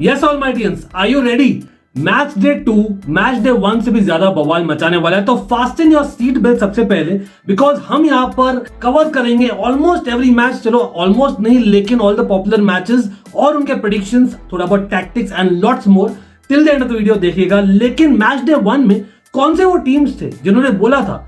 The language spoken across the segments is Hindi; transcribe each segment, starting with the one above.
Yes Almightians, are you ready? Match day 2 match day 1 से भी ज्यादा बवाल मचाने वाला है, तो फास्टन योर सीट बेल्ट सबसे पहले, बिकॉज हम यहां पर कवर करेंगे ऑलमोस्ट एवरी मैच। चलो ऑलमोस्ट नहीं, लेकिन ऑल द पॉपुलर मैचेस और उनके प्रेडिक्शंस, थोड़ा बहुत tactics and lots more. Till the end of the video देखिएगा। लेकिन मैच डे 1 में कौन से वो टीम्स थे जिन्होंने बोला था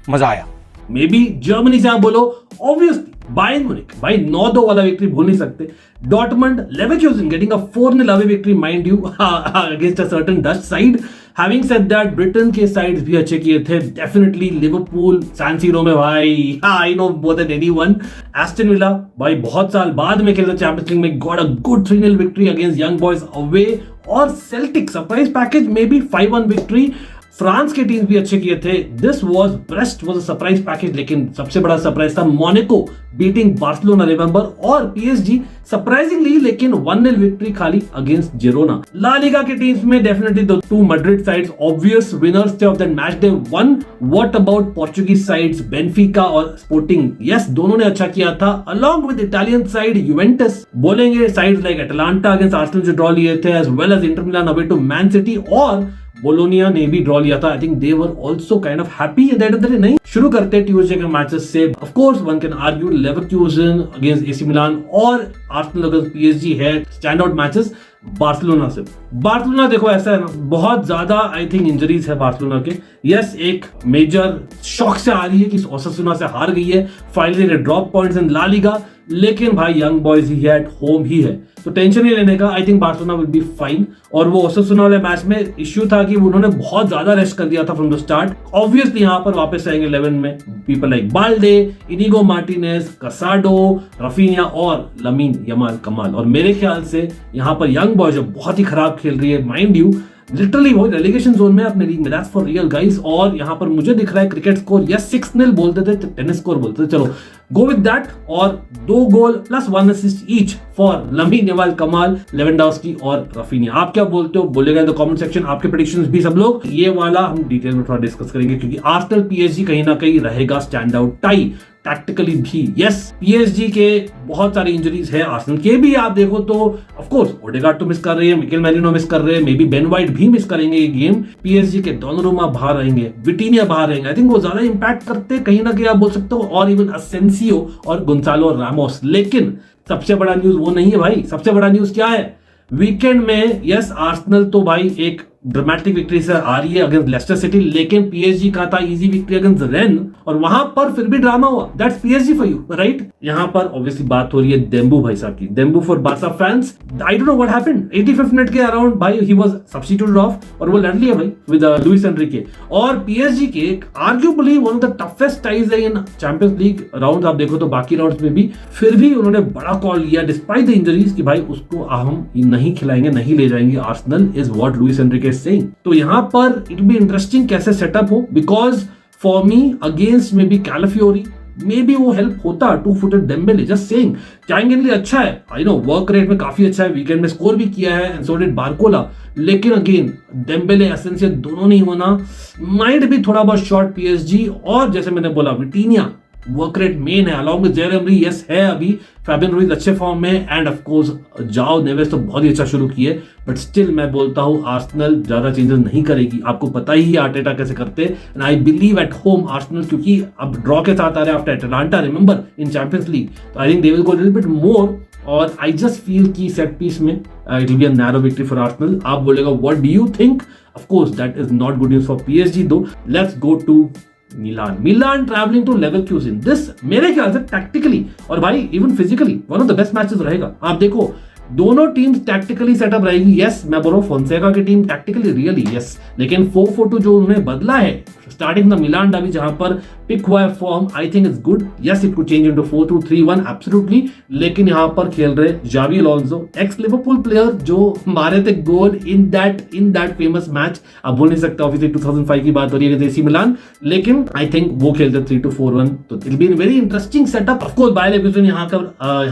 मजा आया? मे बी जर्मनी से आप बोलो, ऑब्वियसली बायर्न म्यूनिख, भाई 9-2 वाला विक्ट्री भूल नहीं सकते। Dortmund, Leverkusen getting a 4-0 away victory mind you against a certain Dutch side. Having said that, Britain के साइड्स भी अच्छे किए थे डेफिनेटली। लिवरपूल सैन सीरो में भाई, I know more than anyone. Aston villa भाई बहुत साल बाद में खेला चैंपियंस लीग में, got a good 3-0 victory against young boys away. और सेल्टिक सरप्राइज पैकेज में भी 5-1 विक्ट्री। फ्रांस के टीम भी अच्छे किए थे। This was Brest was a surprise package, लेकिन सबसे बड़ा सरप्राइज था मोनाको बीटिंग बार्सिलोना, रिमेंबर। और पीएसजी सरप्राइजिंगली लेकिन 1-0 विक्ट्री खाली अगेंस्ट जिरोना। ला लीगा के टीम्स में definitely the two Madrid sides obvious winners थे of that match day 1। What about Portuguese sides Benfica और स्पोर्टिंग? यस, दोनों ने अच्छा किया था, along with Italian side Juventus. बोलेंगे sides like Atalanta against Arsenal जो ड्रॉ लिए थे, as well as Inter Milan away to Man City, और बोलोनिया ने भी ड्रॉ लिया था। I think they were also kind of happy at the end of the day. नहीं, शुरू करते हैं ट्यूसडे के मैचेस से। Of course one can argue Leverkusen against AC Milan और आर्सेनल अगेंस्ट पीएसजी है स्टैंड आउट मैचेस। बार्सिलोना से, बार्सिलोना देखो ऐसा है ना, बहुत ज्यादा आई थिंक इंजरीज है बार्सिलोना के। यस, एक मेजर शॉक से आ रही है कि ओसासुना से हार गई है, finally drop points in La Liga, लेकिन भाई यंग बॉयज ही है, एट होम ही है, तो टेंशन नहीं लेने का। I think Barcelona will be fine. और वो ओसासुना वाले मैच में इश्यू था कि उन्होंने बहुत ज्यादा रेस्ट कर दिया था फ्रॉम द स्टार्ट। ऑब्वियसली यहां पर वापस आएंगे 11 में people like Balde, Inigo Martinez, कसाडो, Raphinha और लमीन यमाल कमाल। और मेरे ख्याल से यहां पर यंग बॉयज बहुत ही खराब खेल रही है, माइंड यू, लिटरली वो रेलीगेशन जोन में अपने लीग में, दैट्स फॉर रियल गाइस। और यहां पर मुझे दिख रहा है क्रिकेट स्कोर, यस 6-0 बोलते थे, टेनिस स्कोर बोलते थे, चलो गो विद दैट। और 2 goal plus 1 assist each for Lamine Yamal कमाल, लेवेंडोव्स्की और रफीनिया। आप क्या बोलते हो बोलेगा इन द कमेंट सेक्शन, आपके प्रेडिक्शंस भी सब लोग। ये वाला हम डिटेल में थोड़ा डिस्कस करेंगे, क्योंकि आर्सेनल पीएसजी कहीं ना कहीं रहेगा स्टैंड आउट टाई टैक्टिकली भी। यस, पीएसजी के बहुत सारी इंजरीज है, आर्सेनल के भी आप देखो तो ऑफ कोर्स ओडेगार्ड तो मिस कर रहे हैं, मिकेल मैरिनो मिस कर रहे हैं, मे बी बेन वाइट भी मिस करेंगे ये गेम। पीएसजी के डोनारुमा बाहर रहेंगे, विटिनिया बाहर रहेंगे। आई थिंक वो ज्यादा इंपैक्ट करते कहीं ना कहीं आप बोल सकते हो, और इवन असेंसियो और गोंसालो रामोस। लेकिन सबसे बड़ा न्यूज वो नहीं है भाई, सबसे बड़ा न्यूज क्या है? वीकेंड में यस आर्सेनल तो भाई एक ड्रामेटिक विक्ट्री से आ रही है अगेंस्ट लेस्टर सिटी, लेकिन पीएसजी का था इजी विक्ट्री अगेंस्ट रेन, और वहां पर फिर भी ड्रामा हुआ। That's PSG for you, right? यहां पर ऑब्वियसली बात हो रही है देम्बू भाई साहब की, देम्बू for Barca fans. I don't know what happened, 85th minute के अराउंड भाई ही वाज सब्स्टिट्यूटेड ऑफ, और वो लड़ लिया भाई विद लुइस एनरिके। और पीएसजी के arguably one of the toughest ties है इन चैंपियंस लीग राउंड, आप देखो तो बाकी राउंड्स में भी, फिर भी उन्होंने बड़ा कॉल लिया डिस्पाइट द इंजरीज कि भाई उसको हम नहीं खिलाएंगे, नहीं ले जाएंगे Arsenal, is what Luis Enrique is saying. तो यहां पर इट बी इंटरेस्टिंग कैसे सेटअप हो, because for me against may be Calafiori may B वो हेल्प होता, 2-footed डेम्बेले, जस्ट सेइंग। जाएंगे लिए अच्छा है, आई नो वर्क रेट में काफी अच्छा है, वीकेंड में स्कोर भी किया है, एंड सो डिड बारकोला। लेकिन अगेन डेम्बेले एसेंशियल दोनों नहीं होना, माइंड भी थोड़ा बहुत शॉर्ट पीएसजी। और जैसे मैंने बोला विटिनिया वर्क रेट मेन है, अलॉन्ग विद जेरे एमरी, यस है अभी, फैबियन रूइज अच्छे फॉर्म में, एंड ऑफ कोर्स जाओ नेवेस तो बहुत ही अच्छा शुरू किए। बट स्टिल मैं बोलता हूं आर्सेनल ज्यादा चेंजेस नहीं करेगी, आपको पता ही है आर्टेटा कैसे करते हैं। And I believe at home Arsenal, क्योंकि अब ड्रॉ के साथ आ रहे हैं after Atalanta, remember in Champions League, तो I think they will go little bit more. और आई जस्ट फील की सेट पीस में it will be a narrow victory for Arsenal. आप बोलेगा what do you think? Of course that is not good news for PSG though. Let's go to Milan travelling to लेवरक्यूजन। This मेरे ख्याल से टैक्टिकली और भाई even physically one of the best matches रहेगा। आप देखो दोनों टीम्स टैक्टिकली सेटअप रहेगी। यस, मैं बोल रहा हूँ फोंसेका की टीम टैक्टिकली रियली यस, लेकिन 4-4-2 जो उन्होंने बदला है स्टार्टिंग द मिलान डर्बी जहां पर पिक हुआ है form, I think it's good. Yes, it could change into 4-2-3-1 absolutely, लेकिन यहां पर खेल रहे Xavi Alonso, ex Liverpool player जो मारे थे goal in that famous match. अब बोल नहीं सकता ऑब्वियसली 2005 की बात हो रही है एसी मिलान, लेकिन आई थिंक वो खेलते 3-2-4-1, तो it will be very interesting setup. Of course Bayer Leverkusen यहां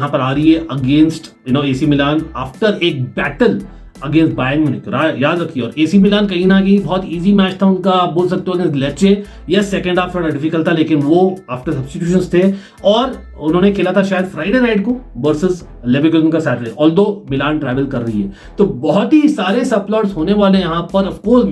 पर आ रही है अगेंस्ट एसी मिलान आफ्टर एक बैटल अगेंस्ट बायर्न म्यूनिख। याद रखिए। और एसी मिलान कहीं ना कहीं बहुत इजी मैच था उनका, आप बोल सकते हो अगेंस्ट लेचे। यस, सेकंड हाफ थोड़ा डिफिकल्ट था, लेकिन वो आफ्टर सब्स्टिट्यूशंस थे और उन्होंने खेला था शायद फ्राइडे नाइट को वर्सेस लेवरकुसेन का सैटरडे, ऑल्दो मिलान ट्रैवल कर रही है। तो बहुत ही सारे सबप्लॉट्स होने वाले यहाँ पर। ऑफ कोर्स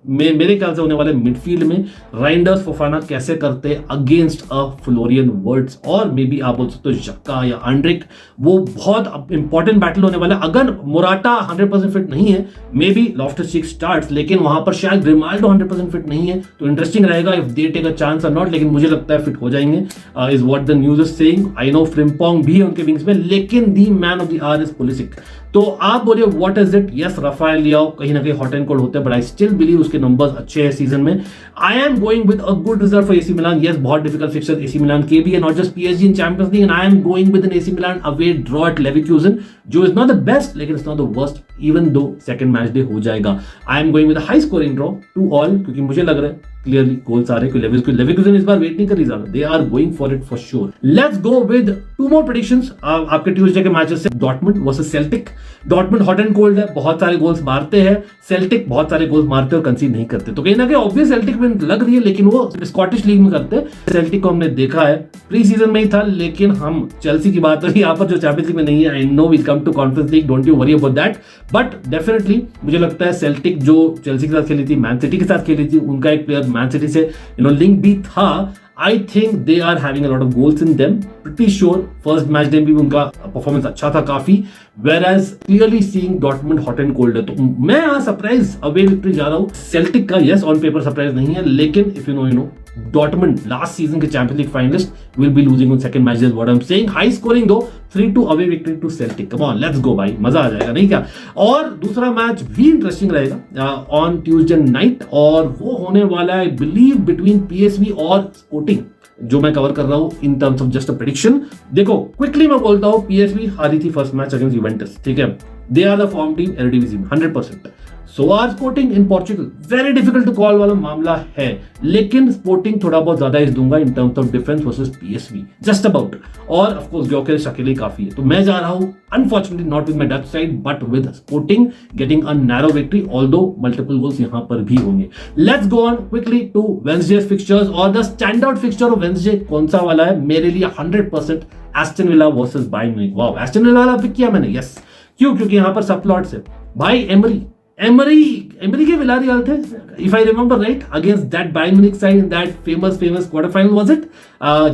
मेरे ख्याल से होने वाले मिडफील्ड में राइंडर्स फोफाना कैसे करते अगेंस्ट अ फ्लोरियन वर्ड्स, और मे बी आप बोल सकते हो जक्का या एंड्रिक। वो बहुत इंपॉर्टेंट बैटल होने वाला है। अगर मोराटा 100% फिट नहीं है, मे बी लॉफ्टस-चीक स्टार्ट्स, लेकिन वहां पर शायद ग्रिमाल्डो 100% फिट नहीं है, तो इंटरेस्टिंग रहेगा if they take a chance और नॉट। लेकिन मुझे लगता है फिट हो जाएंगे, is what the news is saying. I know Frimpong भी है उनके विंग्स में, लेकिन the man of the hour is Pulisic. तो आप बोलिए what is it. Yes, Rafael Leao कहीं ना कहीं हॉट एंड कोल्ड होते हैं, बट आई स्टिल बिलीव उसके नंबर्स अच्छे हैं सीजन में। I am going with a good result for AC Milan. Yes, बहुत डिफिकल्ट फिक्सचर एसी मिलान के भी है, not just PSG in Champions league, and I am going with N AC Milan away draw at Leverkusen, जो इज नॉट द बेस्ट लेकिन it's not the worst, even though second match day हो जाएगा। आई am going with high scoring draw 2-2, क्योंकि मुझे लग रहा है क्लियरली गोल्स आ रहे हैं। लेवरकुसेन इस बार वेट नहीं कर रही ज्यादा, they are going for it for sure. Let's go with two more predictions आपके ट्यूसडे के मैचेस से। Dortmund versus Celtic. Dortmund hot and cold है, बहुत सारे गोल्स मारते हैं। सेल्टिक बहुत सारे गोल्स मारते हैं और कंसीड नहीं करते, तो कहीं ना कहीं ऑब्वियस सेल्टिक में लग रही है, लेकिन वो स्कॉटिश लीग में करते हैं। सेल्टिक को हमने देखा है प्री सीजन में ही था, लेकिन हम चेल्सी की बात करें यहाँ पर जो चैंपियंस लीग में नहीं है। I know will come to conference league, don't you worry about that, but definitely मुझे लगता है सेल्टिक जो चेल्सी के साथ खेली थी, मैन सिटी के साथ खेली थी, उनका एक प्लेयर मैन सिटी से लिंक भी था। I think they are having a lot of goals in them. Pretty sure first match day भी उनका परफॉर्मेंस अच्छा था काफी, whereas clearly seeing Dortmund hot and cold है। तो मैं यहाँ सरप्राइज अवे विक्ट्री जा रहा हूँ सेल्टिक का। यस, ऑन पेपर सरप्राइज नहीं है, लेकिन if you know Dortmund last season के Champions League finalist will be losing on second match, what I am saying. High scoring though 3-2 away victory to Celtic. Come on, let's go भाई, मजा आ जाएगा नहीं क्या। और दूसरा मैच भी इंटरेस्टिंग रहेगा ऑन ट्यूसडे नाइट, और वो होने वाला है आई बिलीव बिटवीन पीएसवी और स्पोर्टिंग, जो मैं कवर कर रहा हूं इन terms of just a prediction. देखो क्विकली मैं बोलता हूं, पीएसवी हारी थी फर्स्ट मैच अगेंस्ट यूवेंटस, ठीक है, they are the form team Eredivisie में 100%। So are Sporting in Portugal, very difficult to call वाला मामला है, लेकिन स्पोर्टिंग थोड़ा बहुत ज्यादा इस दूंगा in terms of difference versus PSV, just about. और ऑफ कोर्स ग्योकेरेश अकेले काफी है, तो मैं जा रहा हूं unfortunately not with my Dutch side but with Sporting getting a narrow victory, although multiple goals यहां पर भी होंगे। Let's go on quickly to Wednesday fixtures, और the stand out fixture of Wednesday कौन सा वाला है मेरे लिए 100% Aston Villa versus Bayern Munich. Wow, Aston villa वाला पिक किया मैंने। यस, क्यों? क्योंकि यहां पर सब प्लॉट्स है भाई। एमरी के विलारियल थे, if I remember right, against that Bayern Munich side in that famous quarter final, was it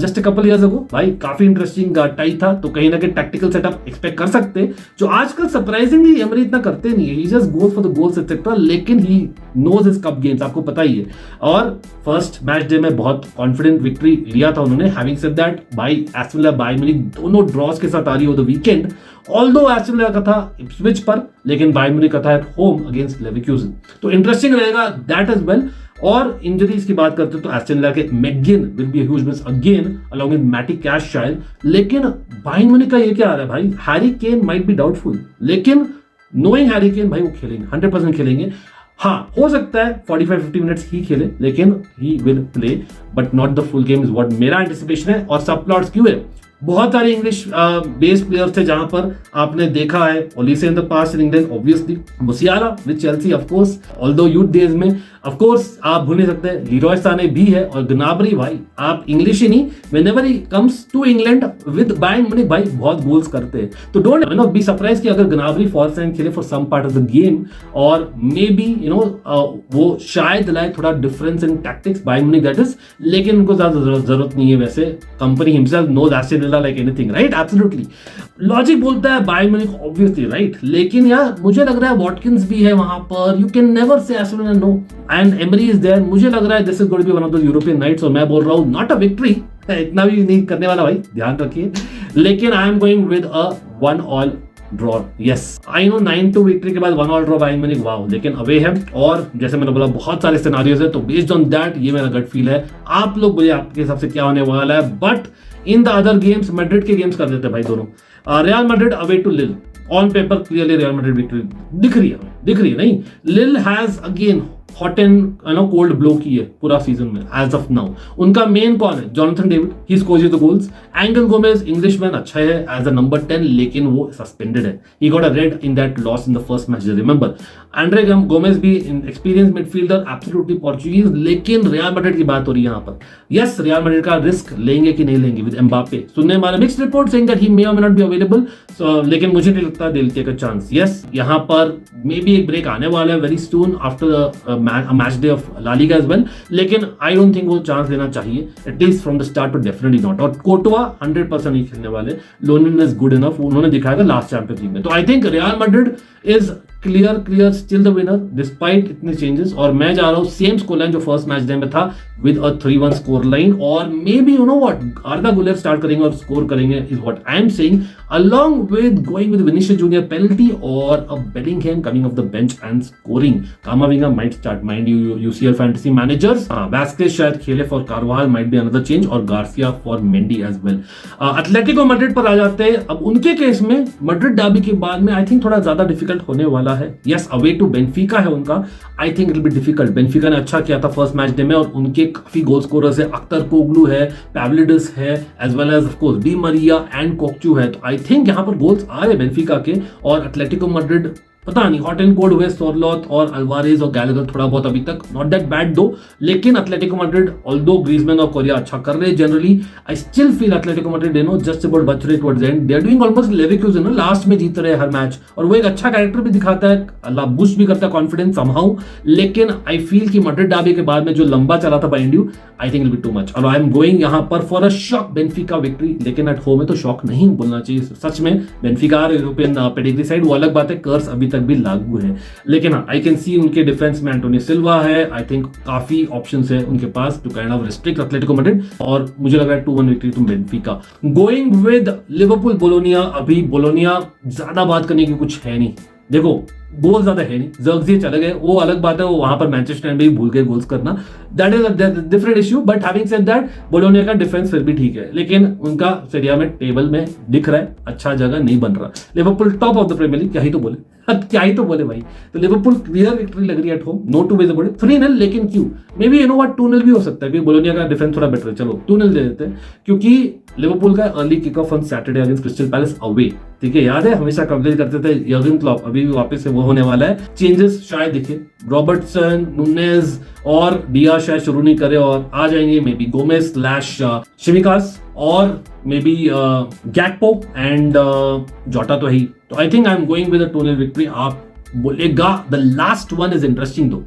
just a couple years ago। भाई काफी इंटरेस्टिंग टाई था, तो कहीं ना कहीं टैक्टिकल सेटअप एक्सपेक्ट कर सकते हैं, जो आजकल सरप्राइजिंगली एमरी इतना करते नहीं है। He just goes for the goals etcetera, लेकिन he knows his cup games, आपको पता ही है। और फर्स्ट मैच डे में बहुत कॉन्फिडेंट विक्ट्री लिया था उन्होंने। हैविंग सेड दैट, भाई एस्टन विला बायर्न म्यूनिख दोनों ड्रॉज के साथ आ रही हो the weekend, although Aston Villa का था इप्सविच पर, लेकिन बायर्न म्यूनिख का था एट होम अगेंस्ट लेवरकुसेन, तो इंटरेस्टिंग रहेगा दैट एज वेल। और इंजरीज की बात करते हैं तो एस्टन विला के McGinn will be a huge miss again along with Matty Cash शायद, लेकिन बायर्न म्यूनिख का ये क्या आ रहा है भाई, Harry Kane might be doubtful, लेकिन नोइंग हैरी केन भाई वो खेलेंगे, 100% खेलेंगे। हाँ, हो सकता है 45-50 मिनट्स ही खेले, लेकिन he will play but not the full game is what मेरा एंटिसिपेशन है। और सब प्लॉट्स क्यों है, बहुत सारे इंग्लिश बेस्ड प्लेयर्स थे जहां पर आपने देखा है Olise in the past in England, obviously Musiala with Chelsea of course, although youth days में ऑफ कोर्स आप भूल नहीं सकते लीरॉय साने भी है, और ग्नाब्री भाई आप इंग्लिश ही नहीं, whenever he comes to England with Bayern Munich भाई बहुत गोल्स करते हैं, तो डोंट बी सरप्राइज कि अगर ग्नाब्री फॉल्स एंड खेले for some part of the game, और मे बी वो शायद लाए थोड़ा difference in tactics Bayern Munich that is, लेकिन उनको ज्यादा जरूरत नहीं है। वैसे Kompany himself knows Aston Villa like anything, right? Absolutely logic बोलता है बायर्न म्यूनिख ऑब्वियसली, राइट? लेकिन यार मुझे लग रहा है वॉटकिंस भी है वहां पर, you can never say Aston Villa no, and Emery is there. मुझे लग रहा है this is going to be one of the European nights, और मैं बोल रहा हूं नॉट अ विक्ट्री, इतना भी नहीं करने वाला भाई, ध्यान रखिए, लेकिन आई am going with a 1-1 draw. Yes, I know 9-2 victory के बाद 1-1 ड्रॉ बायर्न म्यूनिख, वाओ, लेकिन अवे है, और जैसे मैंने बोला बहुत सारे सिनेरियोज है, तो बेस्ड ऑन दैट ये मेरा गट फील है। आप लोग बोलिए आपके हिसाब से क्या होने वाला है, but in the other games Madrid के गेम्स कर देते हैं भाई दोनों। रियल मैड्रिड अवे टू लिल, on paper clearly real Madrid victory दिख रही है नहीं, लिल has again hot and cold blow की है पूरा सीजन में एज ऑफ नाउ। उनका मेन कौन है? Jonathan David, he scores the goals. Angle Gomez Englishman अच्छा है एज अ नंबर 10, लेकिन वो सस्पेंडेड है। He got a red in that loss in the first match, remember. Andre Gomes भी एक्सपीरियंस मिडफील्डर, एब्सोल्युटली पोर्चुगीज, लेकिन रियल मैड्रिड की बात हो रही है यहाँ पर। यस, रियल मैड्रिड का रिस्क लेंगे कि नहीं लेंगे विद एम्बापे? सुनने वाले mixed report saying that he may और मे नॉट बी अवेलेबल, लेकिन मुझे नहीं लगता दिल के चांस। यस, यहाँ पर मे बी एक ब्रेक आने वाला है very soon after match day of La Liga as well, लेकिन आई डोंट थिंक वो चांस लेना चाहिए at least from the start, but definitely not. और कोर्टवा 100% नहीं खेलने वाले, लोनिन इज गुड इनफ, उन्होंने दिखाया था लास्ट चैंपियंस लीग में। तो I think real Madrid is clear still the winner despite इतने चेंजेस। और मैं जा रहा हूं सेम स्कोर लाइन जो फर्स्ट मैच डे में था, विद अ 3-1 स्कोर लाइन। और maybe you know what, आर्दा Guler start करेंगे और स्कोर करेंगे, is what I am saying, along with going with Vinicius Junior penalty or a Bellingham coming off the bench and scoring. Kamavinga might start, mind you, UCL fantasy managers. Vasquez शायद खेले for Carvajal, might be another change, और Garcia for Mendy as well. Atletico Madrid पर आ जाते हैं। अब उनके केस में मैड्रिड डर्बी के बाद में आई थिंक थोड़ा ज्यादा डिफिकल्ट होने वाला है। यस, अवे टू बेंफिका है उनका, I think it will be difficult. बेंफिका ने अच्छा किया था फर्स्ट मैच डे में, और उनके काफी गोल स्कोरर्स है, अख्तर कोगलू है, पैवलिडिस है, as well as of course Di Maria and Kokcu है। तो आई थिंक यहां पर गोल्स आ रहे बेंफिका के, और एटलेटिको मैड्रिड पता नहीं हॉट एंड कोल्ड हुए, सोरलोथ और अल्वारेज और गैलेगर थोड़ा बहुत अभी तक नॉट दैट बैड दो, लेकिन एटलेटिको मैड्रिड ऑल्दो ग्रीजमैन और कोरिया अच्छा कर रहे हैं generally, I still feel Atletico Madrid you know just about बच रहे towards end, they are doing almost Leverkusen, last में जीत रहे हर मैच, और वो एक अच्छा कैरेक्टर भी दिखाता है, बूस्ट भी करता है कॉन्फिडेंस समहाउ। लेकिन आई फील कि मैड्रिड डर्बी के बाद में जो लंबा चला था bind you, I think it be too much, और आई एम गोइंग यहां पर फॉर अ शॉक बेंफिका विक्ट्री। लेकिन एट होम है तो शॉक नहीं बोलना चाहिए, सच में बेंफिका यूरोपियन पेडिग्री साइड, वो अलग बात है, कर्स अभी तक भी लागू है। लेकिन आई कैन सी उनके डिफेंस में एंटोनी सिल्वा है, आई थिंक काफी ऑप्शंस है उनके पास to kind of restrict Atletico Madrid, और मुझे लग रहा है 2-1 victory to Benfica. Going with Liverpool Bologna, अभी बोलोनिया ज्यादा बात करने की कुछ है नहीं, देखो गोल ज्यादा है नहीं, जर्गजी चले गए, वो अलग बात है, वो वहां पर मैनचेस्टर में भी भूल गए गोल्स करना, that is a different issue. But having said that, Bologna का डिफेंस फिर भी ठीक है, लेकिन उनका सीरिया में टेबल में दिख रहा है अच्छा जगह नहीं बन रहा। Liverpool top of the Premier League, क्या ही तो बोले, क्या ही तो बोले भाई। तो लिवरपूल क्लियर विक्ट्री लग रही है at home, no two ways about it, 3-0, लेकिन क्यों? Maybe you know what, 2-0 भी हो सकता है, क्योंकि बोलोनिया का डिफेंस थोड़ा बेटर है, चलो 2-0 दे देते हैं, क्योंकि लिवरपूल का early kick off on Saturday against crystal palace away, ठीक है, याद है हमेशा कवरेज करते थे यर्गन क्लॉप, अभी भी वापस से वो होने वाला है। चेंजेस शायद दिखे, रॉबर्टसन, नूनेज और डिया शायद शुरू नहीं करे, और आ जाएंगे मे बी गोमेज स्लैश शिमिकास, और मे बी गैक्पो एंड जोटा तो है ही। तो I think I am going with a 2-0 victory. आप बोलेगा the last one is interesting दो,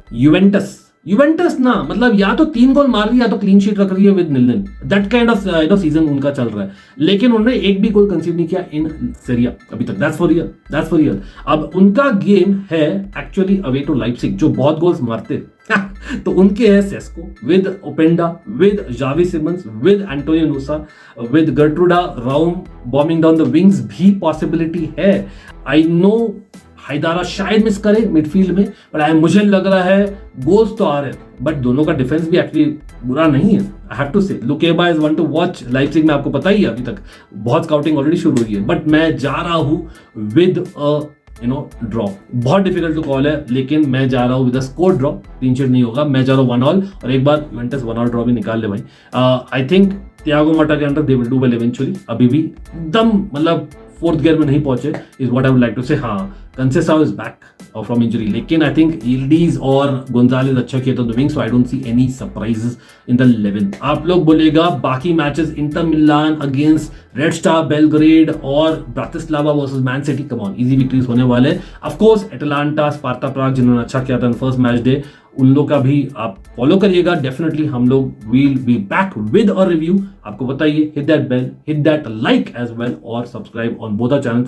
यूवेंटस ना, मतलब या तो 3 गोल मार रही है या तो क्लीन शीट रख रही है with 0-0, that kind off season उनका चल रहा है, लेकिन उन्होंने एक भी गोल कंसीड नहीं किया इन सीरिया अभी तक, दैट्स फॉर रियल। अब उनका गेम है एक्चुअली अवे टू लाइप्जिग, जो बहुत गोल्स मारते तो उनके है Sesko with Openda, with Xavi Simons, with Antonio Nusa, with Geertruida Raum bombing down the wings भी पॉसिबिलिटी है। आई नो हैदारा शायद मिस करे मिडफील्ड में, पर मुझे लग रहा है गोल्स तो आ रहे हैं, बट दोनों का डिफेंस भी एक्चुअली बुरा नहीं है, आई have to say. Lukeba is one to watch, Leipzig में आपको पता ही है अभी तक बहुत स्काउटिंग ऑलरेडी शुरू हुई है, बट मैं जा रहा हूं विद ड्रॉ। बहुत डिफिकल्ट टू कॉल है, लेकिन मैं जा रहा हूं विद स्कोर ड्रॉ, 3-0 नहीं होगा, मैं जा रहा हूं 1-1, और एक बार यूवेंटस 1-1 ड्रॉ भी निकाल ले भाई। आई थिंक थियागो मोटा के under they will do well eventually, अभी भी एकदम मतलब फोर्थ गियर में नहीं पहुंचे, is what I would like to say. हाँ, Conceicao is back from injury, लेकिन आई थिंक यिल्डीज और गोंजालेज अच्छा किया था the wing, so I don't see any surprises in the 11। आप लोग बोलेगा बाकी matches, Inter Milan against Red Star Belgrade और Bratislava versus Man City, come on easy victories होने वाले। ऑफ कोर्स एटलांटा, स्पार्ता प्राग जिन्होंने अच्छा किया था फर्स्ट मैच डे, उन लोग का भी आप फॉलो करिएगा डेफिनेटली। हम लोग will be back with a review, आपको बताइए, hit that bell, hit that like as well, और subscribe on both our channels